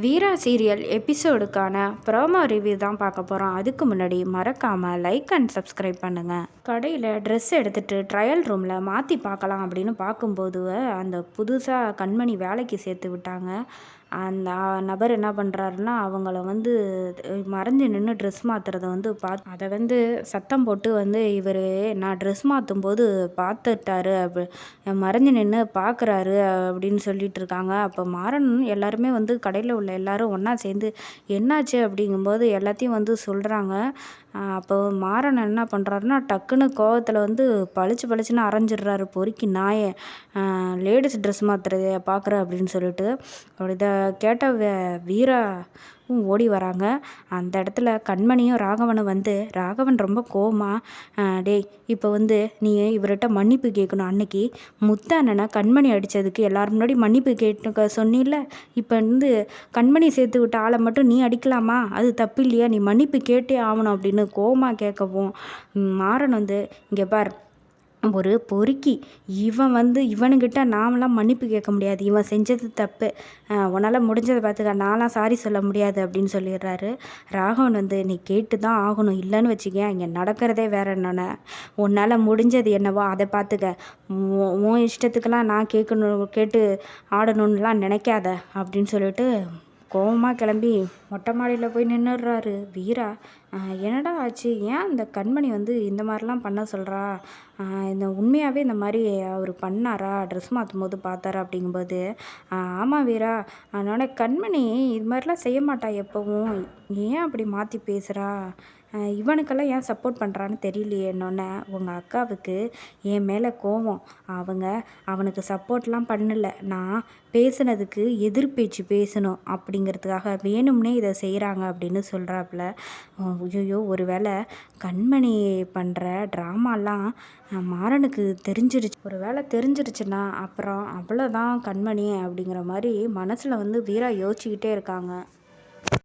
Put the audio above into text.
வீரா serial எபிசோடுக்கான promo review தான் பார்க்க போகிறோம். அதுக்கு முன்னாடி மறக்காமல் லைக் அண்ட் சப்ஸ்கிரைப் பண்ணுங்கள். கடையில் ட்ரெஸ் எடுத்துகிட்டு ட்ரையல் ரூமில் மாற்றி பார்க்கலாம் அப்படின்னு பார்க்கும்போது அந்த புதுசாக கண்மணி வேலைக்கு சேர்த்து விட்டாங்க. அந்த நபர் என்ன பண்ணுறாருன்னா அவங்கள மறைஞ்சு நின்று ட்ரெஸ் மாற்றுறத அதை சத்தம் போட்டு இவர் நான் ட்ரெஸ் மாற்றும் போது பார்த்துட்டாரு மறைஞ்சு நின்று பார்க்குறாரு அப்படின்னு சொல்லிட்டு இருக்காங்க. அப்போ மாறன் எல்லாருமே கடையில் உள்ள எல்லாரும் ஒன்றா சேர்ந்து என்னாச்சு அப்படிங்கும்போது எல்லாத்தையும் சொல்கிறாங்க. அப்போ மாறன் என்ன பண்ணுறாருன்னா டக்குன்னு கோவத்தில் பளிச்சு பளிச்சுன்னு அரைஞ்சிடுறாரு. பொறுக்கி நாயை லேடிஸ் ட்ரெஸ் மாற்றுறத பார்க்குற அப்படின்னு சொல்லிட்டு இதை கேட்ட வீரா ஓடி வராங்க. அந்த இடத்துல கண்மணியும் ராகவனும் ராகவன் ரொம்ப கோவமா டேய் இப்போ நீ இவர்கிட்ட மன்னிப்பு கேட்கணும். அன்னைக்கு முத்த அண்ணனை கண்மணி அடித்ததுக்கு எல்லாரும் முன்னாடி மன்னிப்பு கேட்டு சொன்னில்ல, இப்போ கண்மணி சேர்த்து விட்ட ஆளை மட்டும் நீ அடிக்கலாமா? அது தப்பு இல்லையா? நீ மன்னிப்பு கேட்டே ஆகணும் அப்படின்னு கோவமாக கேட்கவும் மாறன் இங்கே பார் ஒரு பொறுக்கி இவனுக்கிட்ட நாமெல்லாம் மன்னிப்பு கேட்க முடியாது. இவன் செஞ்சது தப்பு, உன்னால் முடிஞ்சதை பார்த்துக்க, நான்லாம் சாரி சொல்ல முடியாது அப்படின்னு சொல்லிடுறாரு. ராகவன் நீ கேட்டு தான் ஆகணும், இல்லைன்னு வச்சுக்க இங்கே நடக்கிறதே வேற என்னென்ன, உன்னால் முடிஞ்சது என்னவோ அதை பார்த்துக்க, உன் இஷ்டத்துக்கெல்லாம் நான் கேட்டு ஆடணும்னுலாம் நினைக்காத அப்படின்னு சொல்லிட்டு கோவமாக கிளம்பி மொட்டை மாடியில் போய் நின்றுடுறாரு வீரா. என்னடா ஆச்சு, ஏன் அந்த கண்மணி இந்த மாதிரிலாம் பண்ண சொல்கிறா, இந்த உண்மையாகவே இந்த மாதிரி அவர் பண்ணாரா, ட்ரெஸ் மாற்றும் போது பார்த்தாரா அப்படிங்கும்போது ஆமாம் வீரா, அதனோட கண்மணி இது மாதிரிலாம் செய்ய மாட்டா எப்போவும், ஏன் அப்படி மாற்றி பேசுகிறா, இவனுக்கெல்லாம் ஏன் சப்போர்ட் பண்ணுறான்னு தெரியலையே. என்னொன்னே உங்கள் அக்காவுக்கு என் மேலே கோவம், அவனுக்கு சப்போர்ட்லாம் பண்ணலை, நான் பேசுனதுக்கு எதிர்பேச்சு பேசணும் அப்படிங்கிறதுக்காக வேணும்னே இதை செய்கிறாங்க அப்படின்னு சொல்கிறாப்புல. ஐயோ, ஒரு வேளை கண்மணி பண்ணுற ட்ராமாலாம் மாறனுக்கு தெரிஞ்சிருச்சு, ஒரு வேளை தெரிஞ்சிருச்சுன்னா அப்புறம் அவ்வளோதான் கண்மணி அப்படிங்கிற மாதிரி மனசில் வீரா யோசிச்சுக்கிட்டே இருக்காங்க.